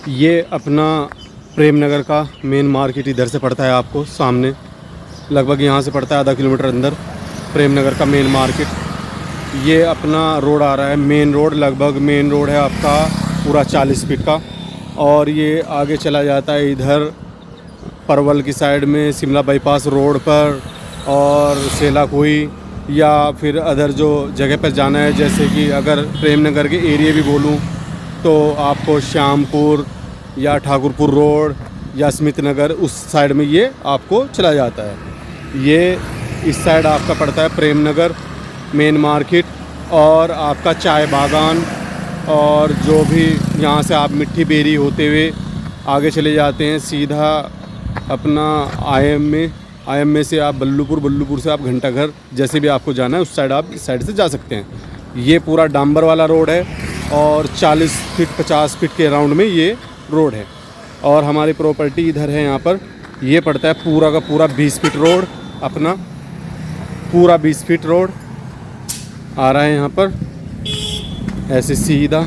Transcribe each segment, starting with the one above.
ये अपना प्रेम नगर का मेन मार्केट इधर से पड़ता है आपको सामने, लगभग यहाँ से पड़ता है आधा किलोमीटर अंदर प्रेम नगर का मेन मार्केट। ये अपना रोड आ रहा है मेन रोड, लगभग मेन रोड है आपका पूरा 40 फीट का। और ये आगे चला जाता है इधर परवल की साइड में शिमला बाईपास रोड पर और सेलाकुई, या फिर अदर जो जगह पर जाना है, जैसे कि अगर प्रेम नगर के एरिया भी बोलूँ तो आपको श्यामपुर या ठाकुरपुर रोड या स्मिथ नगर, उस साइड में ये आपको चला जाता है। ये इस साइड आपका पड़ता है प्रेम नगर मेन मार्केट और आपका चाय बागान, और जो भी यहाँ से आप मिट्टी बेरी होते हुए आगे चले जाते हैं सीधा अपना आईएम में से आप बल्लूपुर से आप घंटाघर, जैसे भी आपको जाना है उस साइड आप इस साइड से जा सकते हैं। ये पूरा डांबर वाला रोड है और 40 फीट 50 फीट के राउंड में ये रोड है। और हमारी प्रॉपर्टी इधर है, यहाँ पर ये पड़ता है पूरा का पूरा 20 फीट रोड, अपना पूरा 20 फीट रोड आ रहा है यहाँ पर ऐसे सीधा।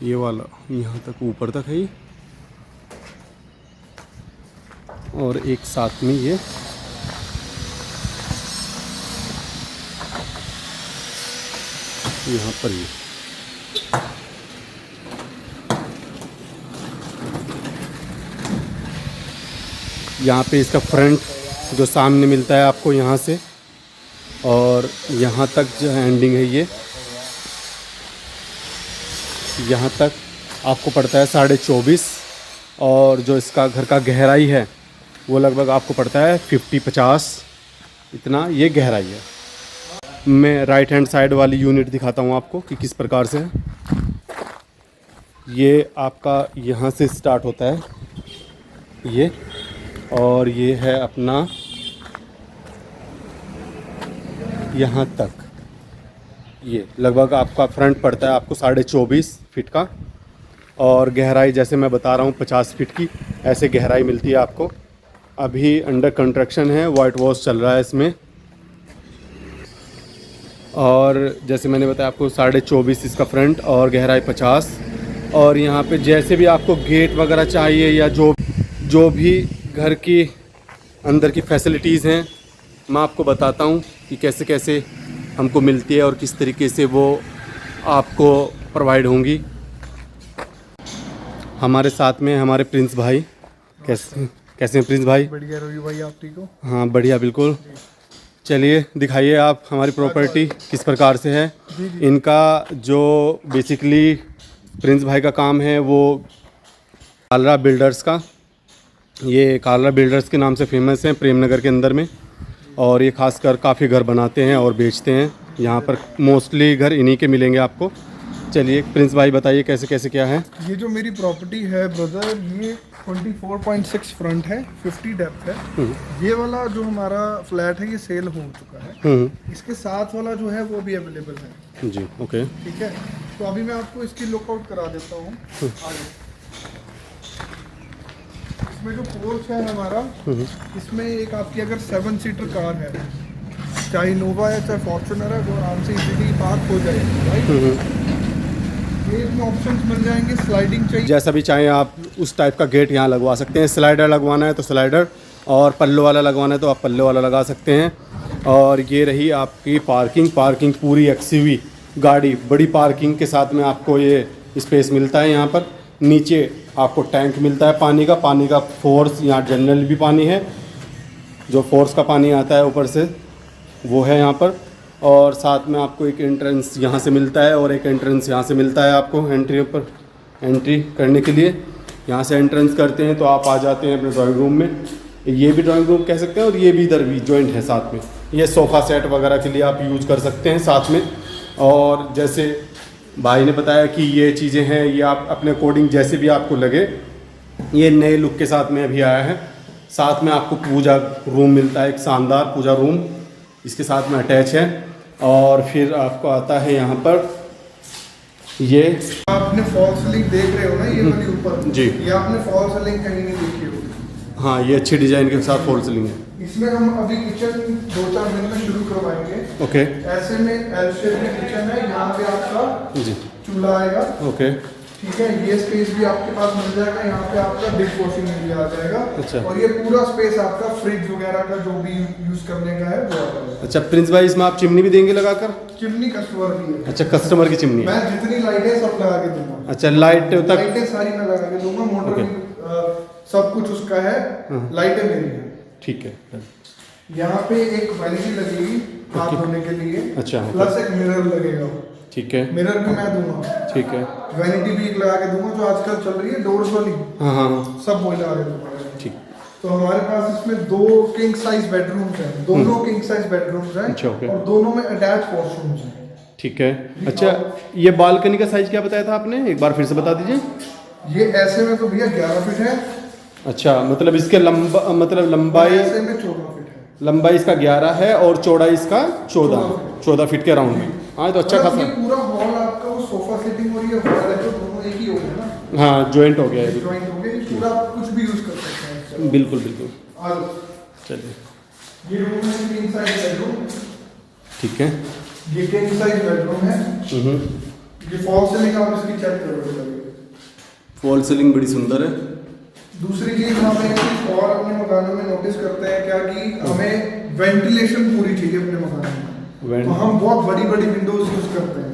ये वाला यहाँ तक ऊपर तक है ये, और एक साथ में ये यहाँ पर ये यहाँ पे इसका फ्रंट जो सामने मिलता है आपको यहाँ से, और यहाँ तक जो एंडिंग है ये यहाँ तक आपको पड़ता है 24.5, और जो इसका घर का गहराई है वो लगभग आपको पड़ता है 50-50, इतना ये गहराई है। मैं राइट हैंड साइड वाली यूनिट दिखाता हूँ आपको कि किस प्रकार से है। ये आपका यहाँ से स्टार्ट होता है ये, और ये है अपना यहाँ तक, ये लगभग आपका फ्रंट पड़ता है आपको 24.5 फीट का, और गहराई जैसे मैं बता रहा हूँ 50 फीट की ऐसे गहराई मिलती है आपको। अभी अंडर कंस्ट्रक्शन है, वाइट वॉश चल रहा है इसमें, और जैसे मैंने बताया आपको 24.5 इसका फ्रंट और गहराई 50। और यहाँ पे जैसे भी आपको गेट वगैरह चाहिए या जो भी घर की अंदर की फैसिलिटीज़ हैं, मैं आपको बताता हूँ कि कैसे कैसे हमको मिलती है और किस तरीके से वो आपको प्रोवाइड होंगी। हमारे साथ में हमारे प्रिंस भाई। कैसे हैं प्रिंस भाई? बढ़िया रवि भाई, आप ठीक हो? हाँ बढ़िया, बिल्कुल। चलिए दिखाइए आप हमारी प्रॉपर्टी किस प्रकार से है। इनका जो बेसिकली प्रिंस भाई का काम है वो कालरा बिल्डर्स का, ये कालरा बिल्डर्स के नाम से फेमस हैं प्रेम नगर के अंदर में, और ये खासकर काफ़ी घर बनाते हैं और बेचते हैं। यहाँ पर मोस्टली घर इन्हीं के मिलेंगे आपको। चलिए प्रिंस भाई बताइए कैसे कैसे क्या है। ये जो मेरी प्रॉपर्टी है ब्रदर, ये 24.6 फ्रंट है, 50 डेप्थ है। ये वाला जो हमारा फ्लैट है ये सेल हो चुका है। इसके साथ वाला जो है वो भी अवेलेबल है जी। ओके, ठीक है। तो अभी मैं आपको इसकी लुकआउट करा देता हूँ आगे। इसमें जो पोर्च है हमारा, इसमें एक आपकी अगर 7 सीटर कार है, चाहे इनोवा है चाहे फॉर्च्यूनर है, वो आराम से इजीली पार्क हो जाएगी। राइट, ये इसमें ऑप्शंस मिल जाएंगे। स्लाइडिंग चाहिए, जैसा भी चाहें आप उस टाइप का गेट यहाँ लगवा सकते हैं। स्लाइडर लगवाना है तो स्लाइडर, और पल्लो वाला लगवाना है तो आप पल्लो वाला लगा सकते हैं। और ये रही आपकी पार्किंग पूरी एक्सयूवी गाड़ी, बड़ी पार्किंग के साथ में आपको ये स्पेस मिलता है। यहाँ पर नीचे आपको टैंक मिलता है पानी का फोर्स, यहाँ जनरल भी पानी है, जो फोर्स का पानी आता है ऊपर से वो है यहाँ पर। और साथ में आपको एक एंट्रेंस यहाँ से मिलता है और एक एंट्रेंस यहाँ से मिलता है आपको एंट्री करने के लिए। यहाँ से एंट्रेंस करते हैं तो आप आ जाते हैं अपने ड्राइंग रूम में। ये भी ड्राइंग रूम कह सकते हैं, और ये भी इधर भी जॉइंट है साथ में। ये सोफ़ा सेट वगैरह के लिए आप यूज़ कर सकते हैं साथ में। और जैसे भाई ने बताया कि ये चीज़ें हैं, ये आप अपने अकॉर्डिंग जैसे भी आपको लगे, ये नए लुक के साथ में अभी आया है। साथ में आपको पूजा रूम मिलता है, एक शानदार पूजा रूम इसके साथ में अटैच है। और फिर आपको आता है यहाँ पर ये आपने फॉल सीलिंग देख रहे हो ना, ये वाली ऊपर जी, ये आपने फॉल सीलिंग कहीं नहीं देखी होगी। हाँ, ये अच्छी डिजाइन के साथ फॉल सीलिंग है। इसमें हम अभी किचन 2-4 दिन में शुरू करवाएंगे। ओके, ऐसे में एल शेप में किचन है, यहाँ पे आपका जी चूल्हा आएगा। ओके। ठीक है, ये स्पेस भी आपके पास मिल जाएगा। यहाँ पे आपका डिश वॉशिंग एरिया आ जाएगा। अच्छा। और ये पूरा स्पेस आपका फ्रिज वगैरह का जो भी यूज करने का है वो आ जाएगा। अच्छा प्रिंस भाई, इसमें आप चिमनी भी देंगे लगाकर? चिमनी कस्टमर की है। अच्छा, कस्टमर की चिमनी है। मैं जितनी लाइटें सब लगा के दूंगा। अच्छा, लाइट तक? लाइटें सारी मैं लगा के दूंगा। मोटर भी सब कुछ उसका है। लाइटें मेरी है। ठीक है। यहाँ पे एक वैनिटी लगेगी हाथ धोने के लिए। अच्छा। प्लस एक मिरर लगेगा। ठीक है। मिरर भी मैं दूंगा। ठीक है। वैनिटी भी एक लगा के दूंगा जो आजकल चल रही है डोर्स वाली। हाँ हाँ, सब वही लगा के दूंगा। ठीक। तो हमारे पास इसमें 2 किंग साइज बेडरूम्स हैं। दोनों किंग साइज बेडरूम्स हैं। अच्छा, ओके। और दोनों में अटैच वॉशरूम्स हैं। ठीक है। अच्छा, ये बालकनी का साइज क्या बताया था आपने, एक बार फिर से बता दीजिए। ये ऐसे में तो भैया 11 फीट है। अच्छा, मतलब इसके लंबाई, ऐसे में 14 फीट है। लंबाई इसका 11 है और चौड़ाई इसका 14 फीट के राउंड में। हाँ, तो अच्छा मतलब खासा। ये पूरा हॉल आपका वो सोफा सिटिंग और ये हॉल है जो दोनों एक ही हो गए ना। हाँ, जॉइंट हो गया है। जॉइंट हो गए। पूरा कुछ भी यूज कर सकते हैं। बिल्कुल बिल्कुल। और चलिए। ये रूम है किंग साइज बेडरूम। ठीक है। ये किंग साइज बेडरूम है। ये फॉल सीलिंग आप इसकी चेक करोगे। फॉल सीलिंग बड़ी सुंदर है। दूसरी चीज हम एक चीज और अपने मकानों में नोटिस करते हैं क्या कि हमें वेंटिलेशन पूरी चाहिए अपने मकान में। तो हम बहुत बड़ी बड़ी विंडोज यूज करते हैं।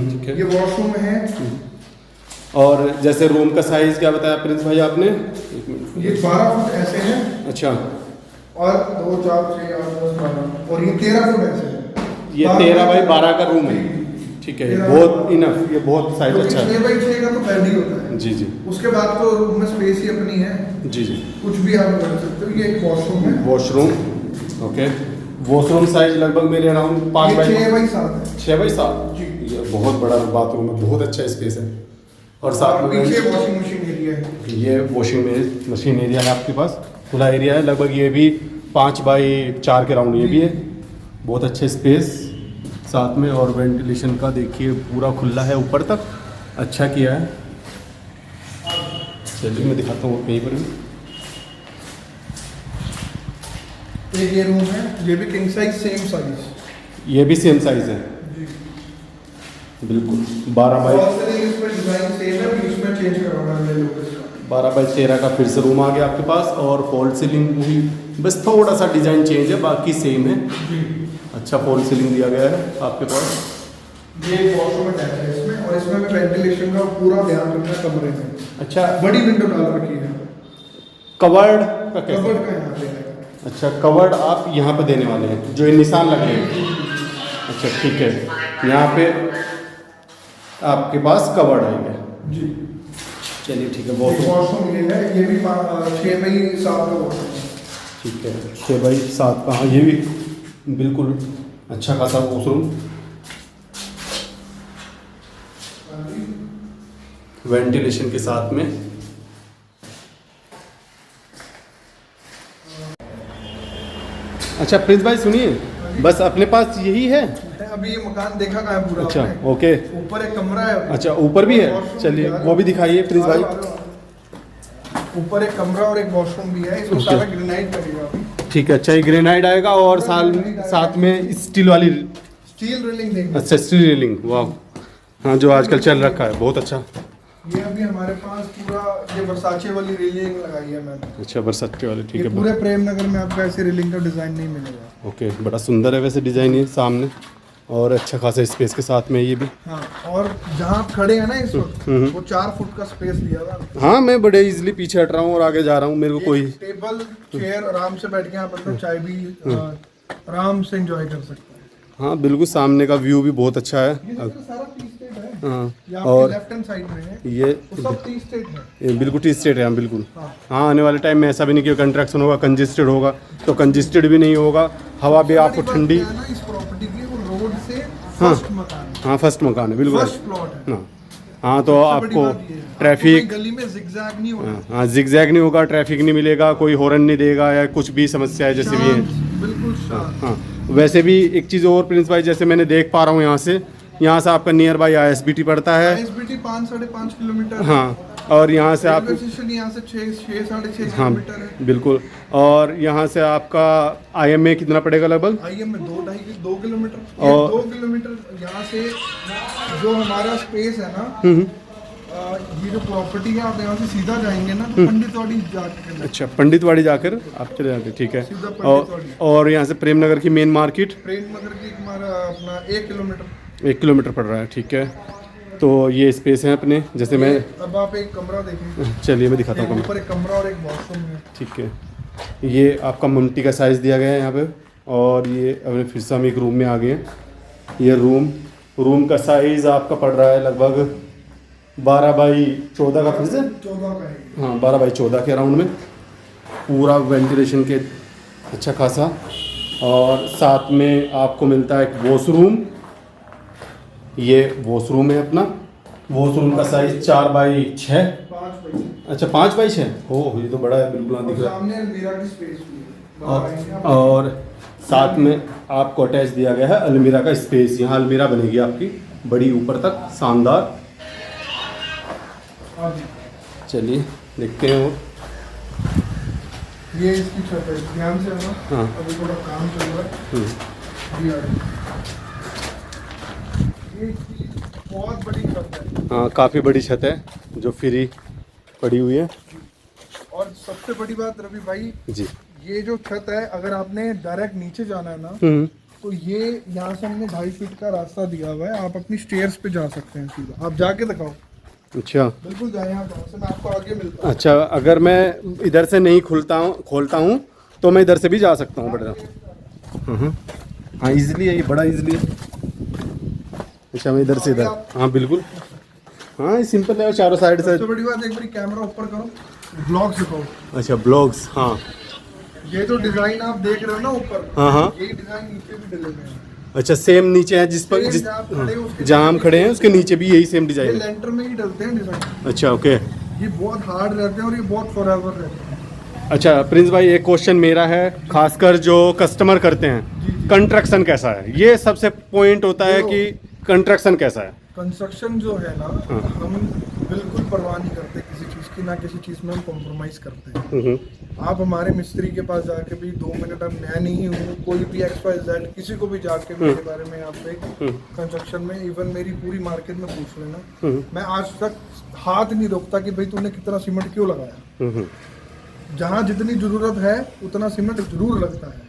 ठीक है। ये वॉशरूम है। और जैसे रूम का साइज क्या बताया प्रिंस भाई आपने? ये 12 फुट ऐसे है। अच्छा। और 2 4 6 8 10 12 और ये 13 फुट ऐसे है। ये 13 बाई 12 का रूम है। ठीक है, बहुत इनफ, ये बहुत साइज अच्छा है। 6 बाई 6 का तो बेड ही होता है। जी जी। उसके बाद तो रूम में स्पेस ही अपनी है। जी जी। कुछ भी आप कर सकते हो। ये एक वॉशरूम है। वॉशरूम। ओके। वॉशरूम साइज लगभग मेरे अराउंड 5 बाई 6 बाई 7 है। 6 बाई 7 जी। ये बहुत बड़ा बाथरूम है, बहुत अच्छा स्पेस है। और साथ में पीछे वॉशिंग मशीन एरिया है। ये वॉशिंग मशीन एरिया है आपके पास, खुला एरिया है लगभग। ये भी 5 बाई 4 के राउंड ये भी है। बहुत अच्छे स्पेस साथ में। और वेंटिलेशन का देखिए पूरा खुला है ऊपर तक, अच्छा किया है। चलिए मैं दिखाता हूँ कहीं पर भी। एक ये रूम है। ये भी किंग साइज सेम साइज। ये भी सेम साइज है। जी। बिल्कुल 12 बाई और सर इसमें डिजाइन सेम है। बीच में चेंज करवाना है लोग इसका। 12 बाई 13 का फिर से रूम आ गया आपके पास। और फॉल सीलिंग भी बस थोड़ा सा डिज़ाइन चेंज है, बाकी सेम है। जी। अच्छा फॉल सीलिंग दिया गया है आपके पास। ये वॉशरूम अटैच है इसमें। और इसमें भी वेंटिलेशन का पूरा ध्यान रखना है कमरे में। अच्छा, बड़ी विंडो डाल रखी है। कवर्ड का कैसे? कबर्ड का यहाँ पे है। अच्छा, कवर्ड आप यहाँ पे देने वाले हैं, जो ये निशान लगे हैं। अच्छा ठीक है, यहाँ पे आपके पास कवर्ड आएगा। जी। चलिए ठीक है। एक वॉशरूम ये है। ये भी 6 बाई 7 का वॉशरूम है। ठीक है, 6 बाई 7 का। हाँ, ये भी बिल्कुल अच्छा खासा वॉशरूम। वेंटिलेशन के साथ में। अच्छा प्रिंस भाई सुनिए, बस अपने पास यही है? अभी ये मकान देखा कहाँ है पूरा? अच्छा आपने? ओके। ऊपर एक कमरा है। अच्छा ऊपर भी है, वॉशरूम चलिए भी है। वो भी दिखाइए प्रिंस भाई। ऊपर एक कमरा और एक वॉशरूम भी है। इसमें ओके। सारा ग्रेनाइट लगेगा अभी। ठीक है। अच्छा, ये ग्रेनाइट आएगा और साथ में स्टील वाली। स्टील रेलिंग देंगे। अच्छा, स्टील रेलिंग, वाह। हाँ, जो आजकल चल रखा है, बहुत अच्छा। ये अभी हमारे पास पूरा ये वर्साचे वाली रेलिंग लगाई है मैंने। अच्छा, बरसट्टे वाले, ठीक ये है। पूरे प्रेम नगर में आपको ऐसे रेलिंग का डिजाइन नहीं मिलेगा। ओके, बड़ा सुंदर है वैसे डिज़ाइन ये सामने। और अच्छा खासा स्पेस के साथ में ये भी। हाँ, और जहाँ आप खड़े हैं ना इस वक्त, वो 4 फुट का स्पेस दिया था। हाँ, मैं बड़े इजीली पीछे हट रहा हूँ और आगे जा रहा हूँ, मेरे को कोई। टेबल चेयर आराम से बैठ के यहाँ मतलब चाय भी आराम से एंजॉय कर सकते हैं। हाँ बिल्कुल, सामने का व्यू भी बहुत अच्छा है। ये देखो सारा टी स्टेट है। हाँ, ये और आपके लेफ्ट हैंड साइड में है। ये वो सब टी स्टेट है। ये बिल्कुल टी स्टेट है। हाँ बिल्कुल। हाँ। हाँ, आने वाले टाइम में ऐसा भी नहीं कि कंस्ट्रक्शन होगा कंजेस्टेड होगा, तो कंजेस्टेड भी नहीं होगा। हवा भी आपको बड़ी बात ठंडी। क्या है ना, इस प्रॉपर्टी की वो रोड से हाँ। फर्स्ट मकान है। हाँ, फर्स्ट मकान है बिल्कुल। फर्स्ट प्लॉट है। हाँ हाँ, तो सबसे बड़ी आपको बात ये है। ट्रैफिक, आपको कोई गली में जिगजैग नहीं होगा। हाँ जिगजैग नहीं होगा, ट्रैफिक नहीं मिलेगा, कोई हॉर्न नहीं देगा या कुछ भी समस्या है जैसे भी है। शांत, बिल्कुल शांत। हाँ, वैसे भी एक चीज़ और प्रिंस भाई, जैसे मैंने देख पा रहा हूँ यहाँ से आपका नियर बाई ISBT पड़ता है। ISBT 5 साढ़े 5 किलोमीटर। हाँ, और यहाँ से आप, रेलवे स्टेशन यहाँ से 6 साढ़े 6 हाँ किलोमीटर है। बिल्कुल, और यहाँ से आपका IMA कितना पड़ेगा लगभग? IM में 2 किलोमीटर, और 2 किलोमीटर यहाँ से जो हमारा स्पेस है ना, ये जो प्रॉपर्टी है, आप यहाँ से सीधा जाएंगे ना तो पंडितवाड़ी जाकर, अच्छा पंडितवाड़ी जाकर आप चले जाते, ठीक है। सीधा और पंडितवाड़ी। यहाँ से प्रेम नगर की मेन मार्केट प्रेम नगर की हमारा अपना 1 किलोमीटर, 1 किलोमीटर पड़ रहा है, ठीक है। तो ये स्पेस है अपने, जैसे मैं, अब आप एक कमरा देखेंगे, चलिए मैं दिखाता एक हूँ, ऊपर एक कमरा और एक वॉशरूम है। ठीक है। ये आपका ममटी का साइज़ दिया गया है यहाँ पे, और ये अपने फिर से हम एक रूम में आ गए हैं। ये रूम का साइज़ आपका पड़ रहा है लगभग 12 बाई 14 का, फिर से 14 का है। हाँ 12 बाई 14 के अराउंड में, पूरा वेंटिलेशन के अच्छा खासा। और साथ में आपको मिलता है एक वॉशरूम, ये वॉशरूम है अपना। वॉशरूम का साइज 4 बाई 6, 5 बाई, अच्छा 5 बाई 6, ओह ये तो बड़ा है, बिल्कुल दिख रहा है। सामने अलमीरा की स्पेस भी है। और साथ में आपको अटैच दिया गया है अलमीरा का स्पेस। यहाँ अलमीरा बनेगी आपकी बड़ी ऊपर तक, शानदार। चलिए देखते हैं। और ये इसकी छत है, ध्यान से है ना, हाँ। अभी थोड़ा काम चल रहा है। ये इसकी बहुत बड़ी छत है, हाँ काफ़ी बड़ी छत है जो फ्री पड़ी हुई है। और सबसे बड़ी बात रवि भाई, जी, ये जो छत है, अगर आपने डायरेक्ट नीचे जाना है ना, तो ये यहाँ से हमने 2.5 फीट का रास्ता दिया हुआ है, आप अपनी स्टेयर्स पे जा सकते हैं सीधा। आप जाके दिखाओ। अच्छा बिल्कुल जाए, यहाँ से मैं आपको आगे मिलता हूँ। अच्छा, अगर मैं इधर से नहीं खोलता हूँ तो मैं इधर से भी जा सकता हूँ बड़ा। हाँ इजीली है, ये बड़ा इजीली है। अच्छा मैं इधर से इधर, हाँ बिल्कुल, हाँ ये सिंपल है, चारों साइड से। सबसे बड़ी बात, एक बार कैमरा ऊपर करो, ब्लॉग्स दिखाओ। अच्छा ब्लॉग्स, हाँ ये जो डिजाइन आप देख रहे हो ना ऊपर, हाँ हाँ, यही डिजाइन नीचे भी डले हुए हैं। अच्छा सेम नीचे है जिस पर, जिस जहाँ हम खड़े हैं उसके नीचे भी यही सेम ये डिजाइन है। लेंटर में ही डलते हैं डिजाइन। अच्छा ओके। ये बहुत हार्ड रहते हैं और ये बहुत फॉरएवर रहते हैं। अच्छा प्रिंस भाई, एक क्वेश्चन मेरा है, खासकर जो कस्टमर करते हैं, कंस्ट्रक्शन कैसा है? ये सबसे पॉइंट होता है कि कंस्ट्रक्शन कैसा है। कंस्ट्रक्शन जो है ना, हम बिल्कुल परवाह नहीं करते किसी चीज़ की, ना किसी चीज़ में हम कॉम्प्रोमाइज़ करते हैं। आप हमारे मिस्त्री के पास जाके भी 2 मिनट, अब मैं नहीं हूँ, कोई भी XYZ किसी को भी जाके मेरे बारे में आप कंस्ट्रक्शन में, इवन मेरी पूरी मार्केट में पूछ लेना, मैं आज तक हाथ नहीं रोकता कि भाई तूने कितना सीमेंट क्यों लगाया। जहाँ जितनी ज़रूरत है उतना सीमेंट जरूर लगता है,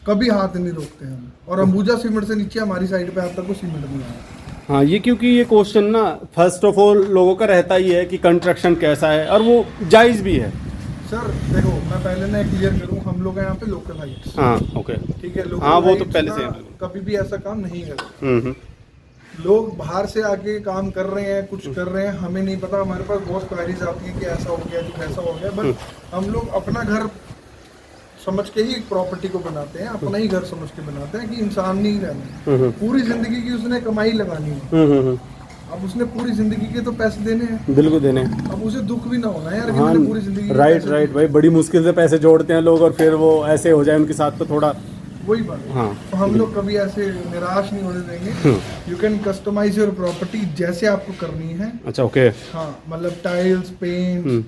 कभी हाथ नहीं रोकते हम। और अंबुजा सीमेंट से नीचे हमारी साइड पे आज तक वो सीमेंट नहीं आया। हाँ ये क्योंकि ये क्वेश्चन ना फर्स्ट ऑफ ऑल लोगों का रहता ही है कि कंस्ट्रक्शन कैसा है, और वो जायज़ भी है। सर देखो, मैं पहले ना क्लियर करूँ, हम लोग हैं यहाँ पे लोकलाइट्स। हाँ ओके, ठीक है, हाँ वो तो पहले से है। कभी भी ऐसा काम नहीं करते। लोग बाहर से आके काम कर रहे हैं, कुछ कर रहे हैं, हमें नहीं पता, हमारे पास बहुत क्वारीज आती है कि ऐसा हो गया, कुछ ऐसा हो गया, बट हम लोग अपना घर समझ के ही प्रॉपर्टी को बनाते हैं, अपना ही घर समझ के बनाते हैं कि इंसान नहीं रहना। पूरी जिंदगी की उसने कमाई लगानी है, अब उसने पूरी जिंदगी के तो पैसे देने हैं, बिल्कुल देने। अब उसे दुख भी ना होना यार कि हाँ मैंने पूरी जिंदगी राइट भाई, बड़ी मुश्किल से पैसे जोड़ते हैं लोग, और फिर वो ऐसे हो जाए उनके साथ तो थोड़ा, वही बात है। हाँ तो हम लोग कभी ऐसे निराश नहीं होने देंगे। You can customize your property जैसे आपको करनी है। अच्छा ओके, हाँ मतलब टाइल्स, पेंट,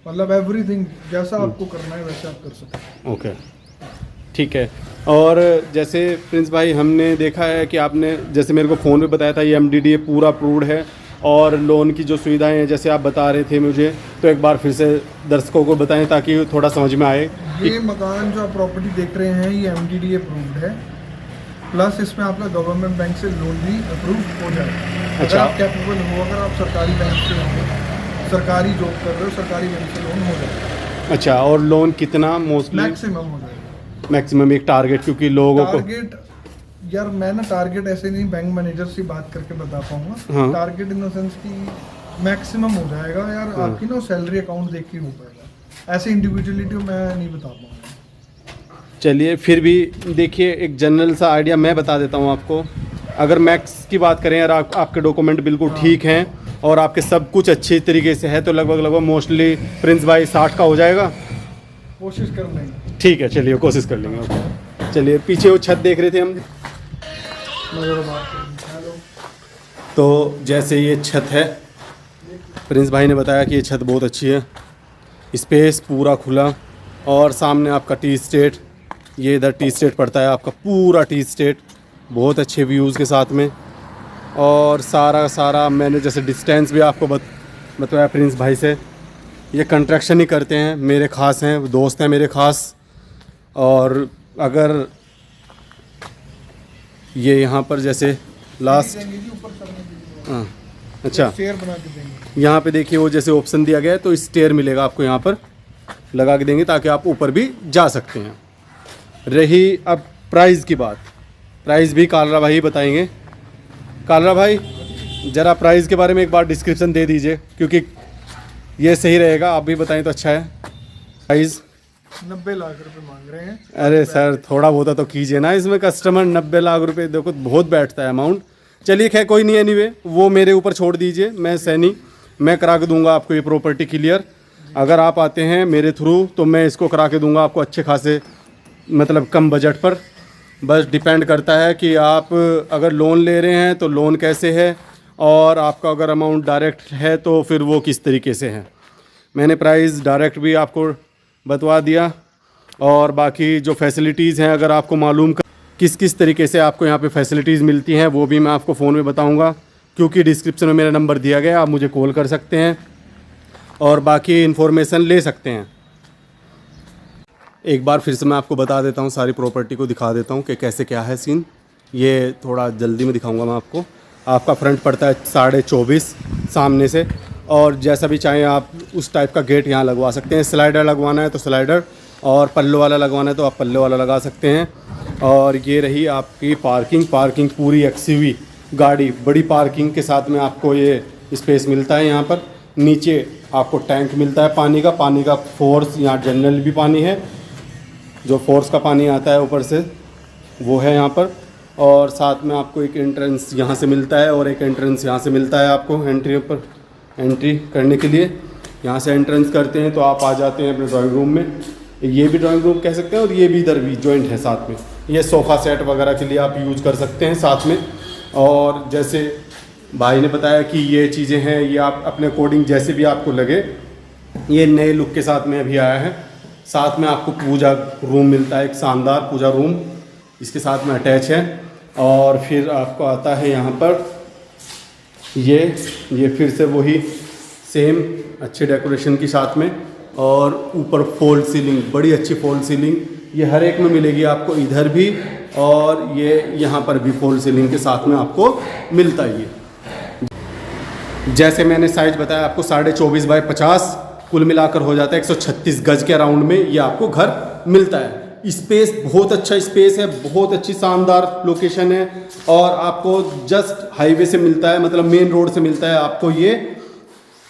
मतलब एवरीथिंग जैसा आपको करना है वैसे आप कर सकते हैं। ओके ठीक है। और जैसे प्रिंस भाई, हमने देखा है कि आपने जैसे मेरे को फ़ोन पे बताया था, ये MDDA पूरा अप्रूव्ड है, और लोन की जो सुविधाएं हैं जैसे आप बता रहे थे मुझे, तो एक बार फिर से दर्शकों को बताएं ताकि थोड़ा समझ में आए। ये मकान जो आप प्रॉपर्टी देख रहे हैं, ये MDDA अप्रूव्ड है, प्लस इसमें आपका गवर्नमेंट बैंक से लोन भी अप्रूव हो जाएगा। अच्छा। अगर आप कैपेबल हो, अगर आप सरकारी बैंक से हो, सरकारी जॉब कर रहे हो, सरकारी बैंक से लोन हो जाएगा। अच्छा, और लोन कितना मोस्टली? मैक्सिमम हो जाएगा, मैक्सिमम एक टारगेट, क्योंकि लोगों को टारगेट, यार मैं ना टारगेट ऐसे नहीं बैंक मैनेजर से बात करके बता पाऊंगा। हाँ। टारगेट इन द सेंस की मैक्सिमम हो जाएगा यार, आपकी ना सैलरी अकाउंट देख के हो पाएगा, ऐसे इंडिविजुअलिटी मैं नहीं बता पाऊंगा। चलिए फिर भी देखिए, एक जनरल सा आइडिया मैं बता देता हूँ आपको। अगर मैक्स की बात करें, यार आपके डॉक्यूमेंट बिल्कुल ठीक हैं और आपके सब कुछ अच्छे तरीके से है, तो लगभग मोस्टली प्रिंस भाई 60 का हो जाएगा। कोशिश कर लेंगे। ठीक है, चलिए कोशिश कर लेंगे। ओके चलिए, पीछे वो छत देख रहे थे हम, हेलो, तो जैसे ये छत है, प्रिंस भाई ने बताया कि ये छत बहुत अच्छी है, स्पेस पूरा खुला, और सामने आपका टी स्टेट, ये इधर टी स्टेट पड़ता है आपका, पूरा टी स्टेट बहुत अच्छे व्यूज़ के साथ में। और सारा मैंने जैसे डिस्टेंस भी आपको बताया प्रिंस भाई से, ये कंस्ट्रक्शन ही करते हैं, मेरे ख़ास हैं, दोस्त हैं मेरे ख़ास। और अगर ये यहाँ पर जैसे लास्ट ऊपर चढ़ने के लिए हाँ अच्छा, स्टेयर बना के देंगे। यहाँ पे देखिए वो जैसे ऑप्शन दिया गया है, तो स्टेयर मिलेगा आपको, यहाँ पर लगा के देंगे ताकि आप ऊपर भी जा सकते हैं। रही अब प्राइस की बात, प्राइस भी कालरा भाई बताएंगे। कालरा भाई ज़रा प्राइस के बारे में एक बार डिस्क्रिप्शन दे दीजिए, क्योंकि ये सही रहेगा, आप भी बताएं तो अच्छा है। प्राइस 90 लाख रुपए मांग रहे हैं। अरे सर थोड़ा बहुत तो कीजिए ना, इसमें कस्टमर 90 लाख रुपए देखो बहुत बैठता है अमाउंट। चलिए खैर कोई नहीं, एनीवे वो मेरे ऊपर छोड़ दीजिए, मैं सैनी, मैं करा के दूंगा आपको ये प्रॉपर्टी क्लियर। अगर आप आते हैं मेरे थ्रू तो मैं इसको करा के दूंगा आपको अच्छे खासे, मतलब कम बजट पर। बस डिपेंड करता है कि आप अगर लोन ले रहे हैं तो लोन कैसे है, और आपका अगर अमाउंट डायरेक्ट है तो फिर वो किस तरीके से है। मैंने प्राइस डायरेक्ट भी आपको बतवा दिया, और बाकी जो फैसिलिटीज़ हैं अगर आपको मालूम किस किस तरीके से आपको यहाँ पे फैसिलिटीज़ मिलती हैं वो भी मैं आपको फ़ोन में बताऊँगा, क्योंकि डिस्क्रिप्शन में मेरा नंबर दिया गया है, आप मुझे कॉल कर सकते हैं और बाकी इन्फॉर्मेशन ले सकते हैं। एक बार फिर से मैं आपको बता देता हूँ, सारी प्रॉपर्टी को दिखा देता हूँ कि कैसे क्या है सीन। ये थोड़ा जल्दी में दिखाऊँगा मैं आपको। आपका फ्रंट पड़ता है 24.5 सामने से, और जैसा भी चाहें आप उस टाइप का गेट यहाँ लगवा सकते हैं। स्लाइडर लगवाना है तो स्लाइडर, और पल्लो वाला लगवाना है तो आप पल्लो वाला लगा सकते हैं। और ये रही आपकी पार्किंग पूरी एक्सयूवी गाड़ी, बड़ी पार्किंग के साथ में आपको ये स्पेस मिलता है। यहाँ पर नीचे आपको टैंक मिलता है पानी का फोर्स, यहाँ जनरल भी पानी है, जो फोर्स का पानी आता है ऊपर से वो है यहाँ पर। और साथ में आपको एक एंट्रेंस यहाँ से मिलता है और एक एंट्रेंस यहाँ से मिलता है आपको एंट्री करने के लिए। यहाँ से एंट्रेंस करते हैं तो आप आ जाते हैं अपने ड्राइंग रूम में। ये भी ड्राइंग रूम कह सकते हैं, और ये भी इधर भी जॉइंट है साथ में। ये सोफ़ा सेट वगैरह के लिए आप यूज़ कर सकते हैं साथ में। और जैसे भाई ने बताया कि ये चीज़ें हैं, ये आप अपने अकॉर्डिंग जैसे भी आपको लगे, ये नए लुक के साथ में अभी आया है। साथ में आपको पूजा रूम मिलता है, एक शानदार पूजा रूम इसके साथ में अटैच है। और फिर आपको आता है यहाँ पर ये फिर से वही सेम अच्छे डेकोरेशन के साथ में, और ऊपर फॉल सीलिंग, बड़ी अच्छी फॉल सीलिंग ये हर एक में मिलेगी आपको, इधर भी और ये यहाँ पर भी फॉल सीलिंग के साथ में आपको मिलता है। ये जैसे मैंने साइज बताया आपको 24.5 बाय 50 कुल मिलाकर हो जाता है 136 गज के अराउंड में ये आपको घर मिलता है। स्पेस बहुत अच्छा स्पेस है, बहुत अच्छी शानदार लोकेशन है, और आपको जस्ट हाईवे से मिलता है, मतलब मेन रोड से मिलता है आपको ये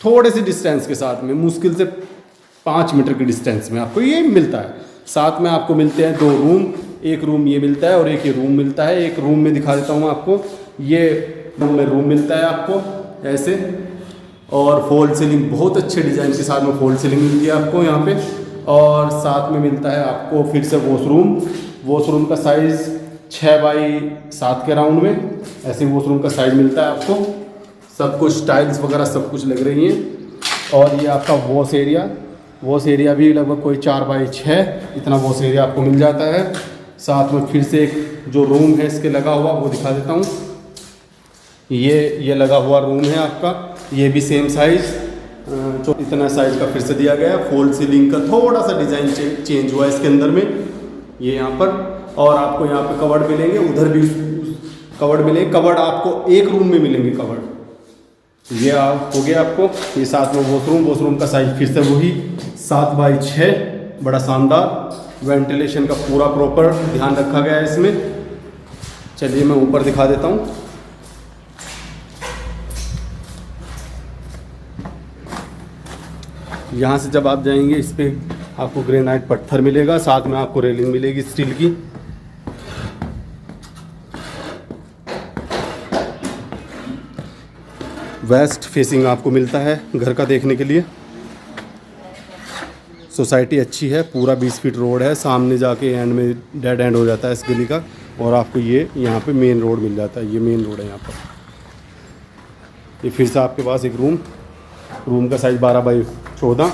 थोड़े से डिस्टेंस के साथ में, मुश्किल से 5 मीटर के डिस्टेंस में आपको ये मिलता है। साथ में आपको मिलते हैं 2 रूम, एक रूम ये मिलता है और एक ये रूम मिलता है। एक रूम में दिखा देता हूँ आपको, ये रूम में रूम मिलता है आपको ऐसे, और फॉल सीलिंग बहुत अच्छे डिज़ाइन के साथ में फॉल सीलिंग मिलती है आपको यहाँ पे। और साथ में मिलता है आपको फिर से वॉशरूम का साइज़ 6 बाई 7 के राउंड में ऐसे वॉशरूम का साइज़ मिलता है आपको। सब कुछ टाइल्स वगैरह सब कुछ लग रही हैं। और ये आपका वॉश एरिया भी लगभग कोई 4 बाई 6 इतना वॉश एरिया आपको मिल जाता है। साथ में फिर से एक जो रूम है इसके लगा हुआ वो दिखा देता हूँ। ये लगा हुआ रूम है आपका, ये भी सेम साइज़, जो इतना साइज़ का फिर से दिया गया है। फॉल सीलिंग का थोड़ा सा डिज़ाइन चेंज हुआ है इसके अंदर में, ये यहाँ पर। और आपको यहाँ पे कवर्ड मिलेंगे, उधर भी कवर्ड मिलेंगे। कवर्ड आपको एक रूम में मिलेंगे कवर्ड। ये हो गया आपको। ये साथ में वॉशरूम का साइज फिर से वही 7 बाई 6, बड़ा शानदार। वेंटिलेशन का पूरा प्रॉपर ध्यान रखा गया है इसमें। चलिए मैं ऊपर दिखा देता हूँ। यहाँ से जब आप जाएंगे इस पे आपको ग्रेनाइट पत्थर मिलेगा, साथ में आपको रेलिंग मिलेगी स्टील की। वेस्ट फेसिंग आपको मिलता है घर का देखने के लिए। सोसाइटी अच्छी है, पूरा 20 फीट रोड है, सामने जाके एंड में डेड एंड हो जाता है इस गली का, और आपको ये यहाँ पे मेन रोड मिल जाता है। ये मेन रोड है यहाँ पर। ये फिर से आपके पास एक रूम का साइज़ 12x14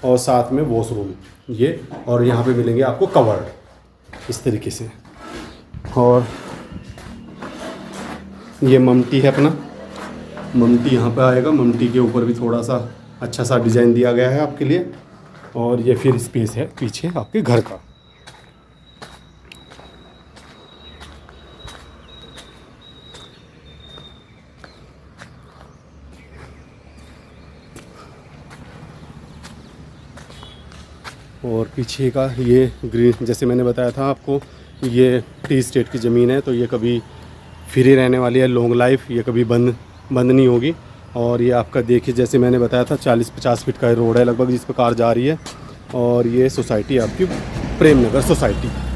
और साथ में वॉशरूम ये, और यहाँ पे मिलेंगे आपको कवर्ड इस तरीके से। और ये ममटी है अपना, ममटी यहाँ पे आएगा, ममटी के ऊपर भी थोड़ा सा अच्छा सा डिज़ाइन दिया गया है आपके लिए। और ये फिर स्पेस है पीछे आपके घर का। और पीछे का ये ग्रीन, जैसे मैंने बताया था आपको, ये टी स्टेट की ज़मीन है, तो ये कभी फ्री रहने वाली है, लॉन्ग लाइफ, ये कभी बंद नहीं होगी। और ये आपका देखिए, जैसे मैंने बताया था 40-50 फीट का रोड है लगभग जिस पर कार जा रही है। और ये सोसाइटी आपकी प्रेम नगर सोसाइटी।